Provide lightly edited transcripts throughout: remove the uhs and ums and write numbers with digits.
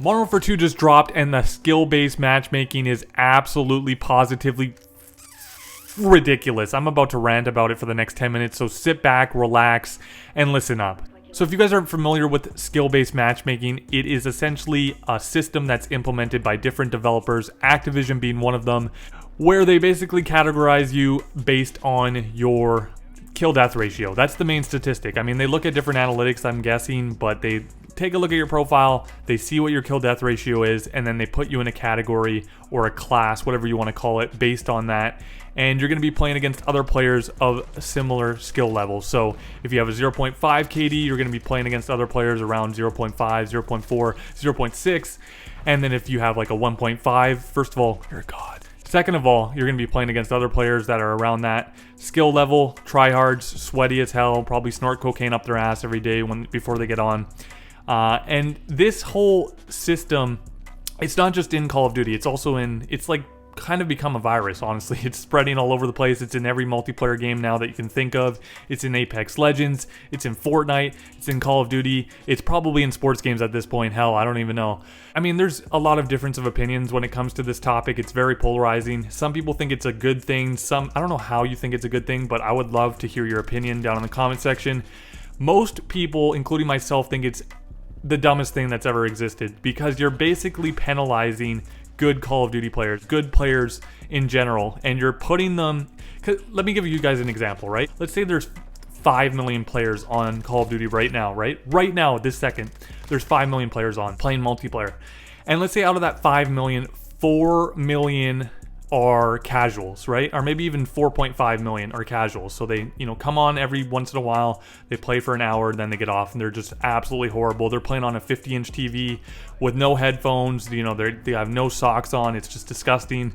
Modern Warfare 2 just dropped, and the skill-based matchmaking is absolutely positively ridiculous. I'm about to rant about it for the next 10 minutes, so sit back, relax, and listen up. So if you guys aren't familiar with skill-based matchmaking, it is essentially a system that's implemented by different developers, Activision being one of them, where they basically categorize you based on your kill-death ratio. That's the main statistic. I mean, they look at different analytics, I'm guessing, but they take a look at your profile, they see what your kill-death ratio is, and then they put you in a category or a class, whatever you want to call it, based on that. And you're going to be playing against other players of similar skill levels. So if you have a 0.5 KD, you're going to be playing against other players around 0.5, 0.4, 0.6. And then if you have like a 1.5, first of all, you're a god. Second of all, you're going to be playing against other players that are around that skill level, tryhards, sweaty as hell, probably snort cocaine up their ass every day before they get on. And this whole system, it's not just in Call of Duty, it's also it's like kind of become a virus, honestly. It's spreading all over the place. It's in every multiplayer game now that you can think of. It's in Apex Legends, it's in Fortnite, it's in Call of Duty, it's probably in sports games at this point. Hell, I don't even know. I mean, there's a lot of difference of opinions when it comes to this topic. It's very polarizing. Some people think it's a good thing. I don't know how you think it's a good thing, but I would love to hear your opinion down in the comment section. Most people, including myself, think it's the dumbest thing that's ever existed, because you're basically penalizing good Call of Duty players, good players in general, and you're putting them... Let me give you guys an example, right? Let's say there's 5 million players on Call of Duty right now, right? Right now, this second, there's 5 million players on playing multiplayer. And let's say out of that 5 million, 4 million are casuals, right? Or maybe even 4.5 million are casuals. So they, come on every once in a while, they play for an hour, then they get off, and they're just absolutely horrible. They're playing on a 50-inch TV with no headphones. They have no socks on. It's just disgusting.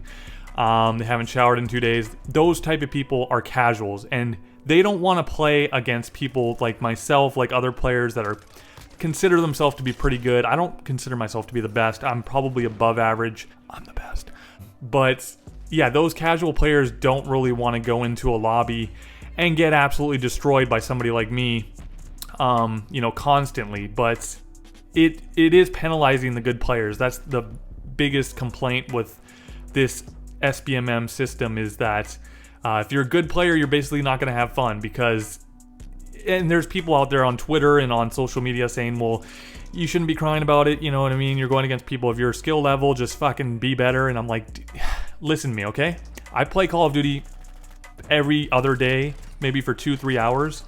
They haven't showered in 2 days. Those type of people are casuals, and they don't want to play against people like myself, like other players that consider themselves to be pretty good. I don't consider myself to be the best. I'm probably above average. I'm the best. But yeah, those casual players don't really want to go into a lobby and get absolutely destroyed by somebody like me, constantly. But it is penalizing the good players. That's the biggest complaint with this SBMM system, is that if you're a good player, you're basically not going to have fun, and there's people out there on Twitter and on social media saying, well, you shouldn't be crying about it, you know what I mean? You're going against people of your skill level, just fucking be better. And I'm like, listen to me, okay? I play Call of Duty every other day, maybe for 2-3 hours,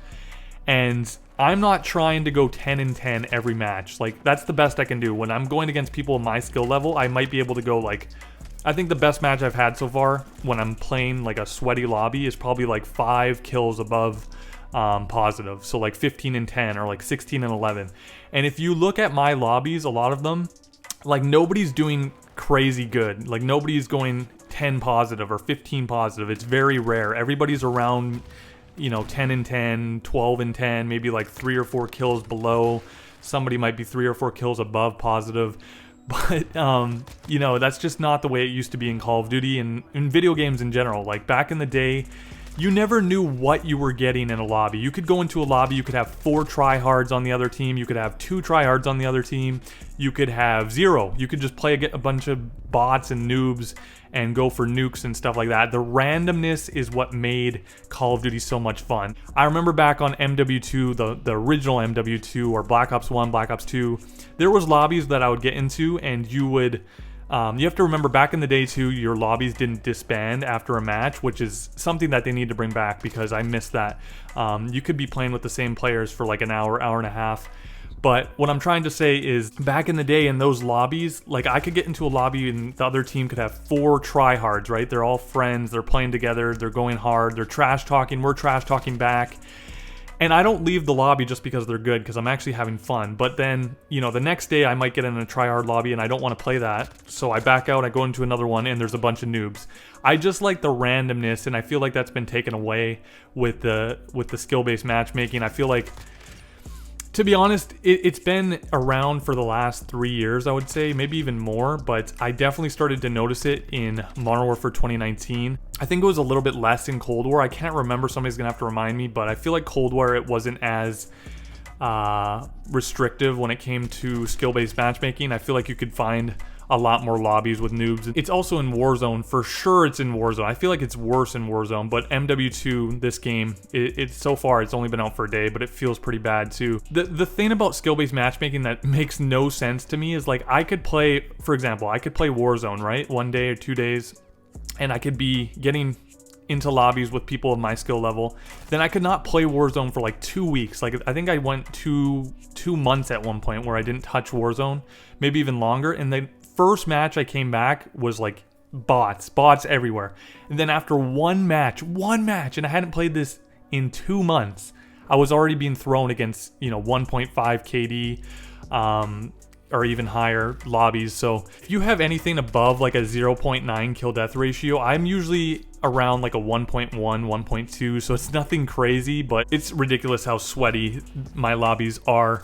and I'm not trying to go 10-10 every match. Like, that's the best I can do. When I'm going against people of my skill level, I might be able to go I think the best match I've had so far when I'm playing like a sweaty lobby is probably like 5 kills above positive, so like 15-10 or like 16-11. And if you look at my lobbies, a lot of them, like, nobody's doing crazy good. Like, nobody's going 10 positive or 15 positive. It's very rare. Everybody's around 10-10, 12-10, maybe like 3 or 4 kills below. Somebody might be 3 or 4 kills above positive. But that's just not the way it used to be in Call of Duty and in video games in general. Like, back in the day, you never knew what you were getting in a lobby. You could go into a lobby, you could have 4 tryhards on the other team, you could have 2 tryhards on the other team, you could have 0. You could just play a bunch of bots and noobs and go for nukes and stuff like that. The randomness is what made Call of Duty so much fun. I remember back on MW2, the original MW2, or Black Ops 1, Black Ops 2, there was lobbies that I would get into, and you have to remember, back in the day too, your lobbies didn't disband after a match, which is something that they need to bring back, because I miss that. You could be playing with the same players for like an hour, hour and a half. But what I'm trying to say is, back in the day in those lobbies, like, I could get into a lobby and the other team could have 4 tryhards, right? They're all friends, they're playing together, they're going hard, they're trash talking, we're trash talking back. And I don't leave the lobby just because they're good, because I'm actually having fun. But then, the next day I might get in a tryhard lobby and I don't want to play that. So I back out, I go into another one, and there's a bunch of noobs. I just like the randomness, and I feel like that's been taken away with the skill-based matchmaking. I feel like, to be honest, it's been around for the last 3 years, I would say, maybe even more, but I definitely started to notice it in Modern Warfare 2019. I think it was a little bit less in Cold War. I can't remember, somebody's gonna have to remind me, but I feel like Cold War, it wasn't as restrictive when it came to skill-based matchmaking. I feel like you could find a lot more lobbies with noobs. It's also in Warzone. For sure it's in Warzone. I feel like it's worse in Warzone, but MW2, this game, it's so far, it's only been out for a day, but it feels pretty bad too. The thing about skill-based matchmaking that makes no sense to me is like I could play, for example, I could play Warzone, right? 1 day or 2 days, and I could be getting into lobbies with people of my skill level. Then I could not play Warzone for like 2 weeks. Like I think I went two months at one point where I didn't touch Warzone, maybe even longer. And the first match I came back was like bots everywhere. And then after one match, and I hadn't played this in 2 months, I was already being thrown against, you know, 1.5 KD, or even higher lobbies. So if you have anything above like a 0.9 kill death ratio, I'm usually around like a 1.1, 1.2, so it's nothing crazy, but it's ridiculous how sweaty my lobbies are.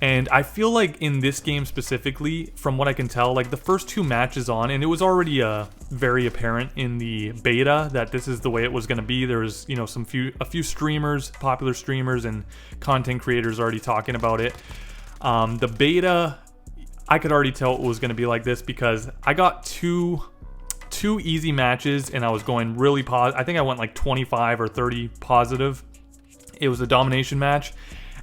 And I feel like in this game specifically, from what I can tell, like the first 2 matches on, and it was already very apparent in the beta that this is the way it was going to be. There was, you know, a few streamers, popular streamers and content creators already talking about it. The beta, I could already tell it was going to be like this because I got two easy matches and I was going really positive. I think I went like 25 or 30 positive. It was a domination match.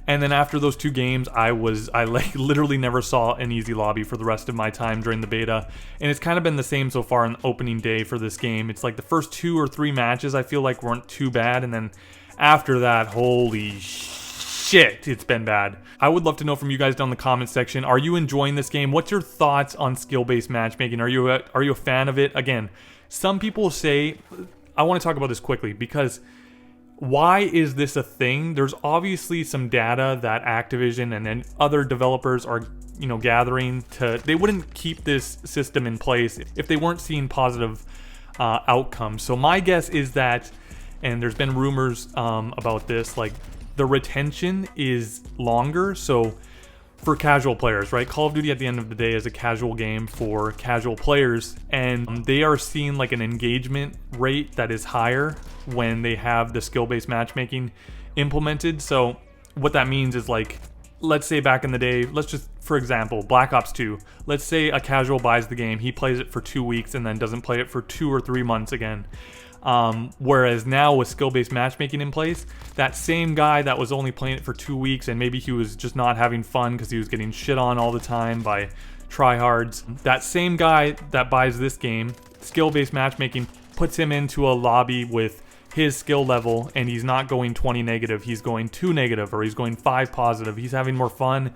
And then after those 2 games, I like literally never saw an easy lobby for the rest of my time during the beta. And it's kind of been the same so far on the opening day for this game. It's like the first 2 or 3 matches I feel like weren't too bad. And then after that, holy shit, it's been bad. I would love to know from you guys down in the comment section. Are you enjoying this game? What's your thoughts on skill-based matchmaking? Are you a fan of it? Again, some people say, I want to talk about this quickly because why is this a thing? There's obviously some data that Activision and then other developers are, you know, gathering to. They wouldn't keep this system in place if they weren't seeing positive outcomes. So my guess is that, and there's been rumors about this, like the retention is longer. So for casual players, right? Call of Duty at the end of the day is a casual game for casual players, and they are seeing like an engagement rate that is higher when they have the skill-based matchmaking implemented. So what that means is, like, let's say back in the day, let's just, for example, Black Ops 2, let's say a casual buys the game, he plays it for 2 weeks and then doesn't play it for 2 or 3 months again. Whereas now with skill-based matchmaking in place, that same guy that was only playing it for 2 weeks and maybe he was just not having fun because he was getting shit on all the time by tryhards, that same guy that buys this game, skill-based matchmaking puts him into a lobby with his skill level and he's not going 20 negative, he's going 2 negative, or he's going 5 positive. He's having more fun.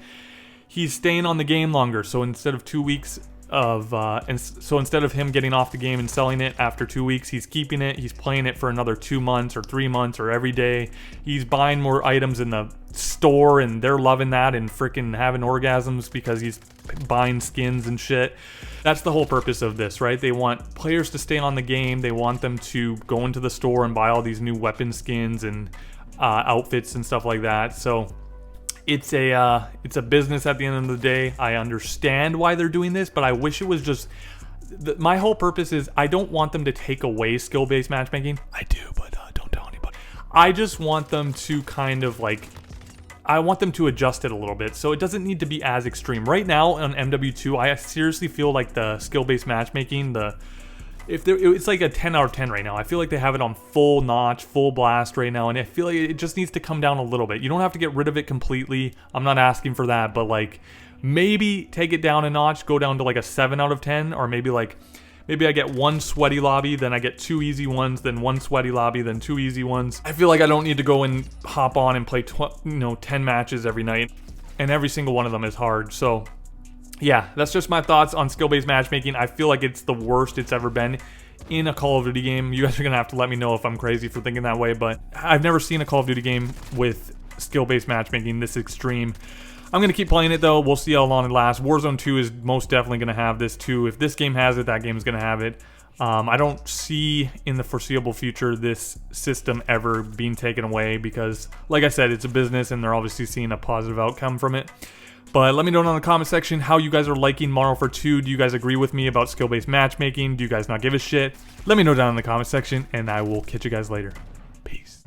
He's staying on the game longer. So instead of 2 weeks instead of him getting off the game and selling it after 2 weeks, he's keeping it. He's playing it for another 2 months or 3 months or every day. He's buying more items in the store and they're loving that and freaking having orgasms because he's buying skins and shit. That's the whole purpose of this, right? They want players to stay on the game. They want them to go into the store and buy all these new weapon skins and outfits and stuff like that. So it's a business at the end of the day. I understand why they're doing this, but I wish it was just. My whole purpose is I don't want them to take away skill-based matchmaking. I do, but don't tell anybody. I just want them to kind of like. I want them to adjust it a little bit, so it doesn't need to be as extreme. Right now on MW2, I seriously feel like the skill-based matchmaking, it's like a 10 out of 10 right now. I feel like they have it on full notch, full blast right now, and I feel like it just needs to come down a little bit. You don't have to get rid of it completely. I'm not asking for that, but like maybe take it down a notch, go down to like a 7 out of 10, or maybe I get 1 sweaty lobby, then I get 2 easy ones, then 1 sweaty lobby, then 2 easy ones. I feel like I don't need to go and hop on and play 10 matches every night, and every single one of them is hard. So yeah, that's just my thoughts on skill-based matchmaking. I feel like it's the worst it's ever been in a Call of Duty game. You guys are going to have to let me know if I'm crazy for thinking that way, but I've never seen a Call of Duty game with skill-based matchmaking this extreme. I'm going to keep playing it though. We'll see how long it lasts. Warzone 2 is most definitely going to have this too. If this game has it, that game is going to have it. I don't see in the foreseeable future this system ever being taken away because, like I said, it's a business and they're obviously seeing a positive outcome from it. But let me know down in the comment section how you guys are liking Modern Warfare 2. Do you guys agree with me about skill-based matchmaking? Do you guys not give a shit? Let me know down in the comment section, and I will catch you guys later. Peace.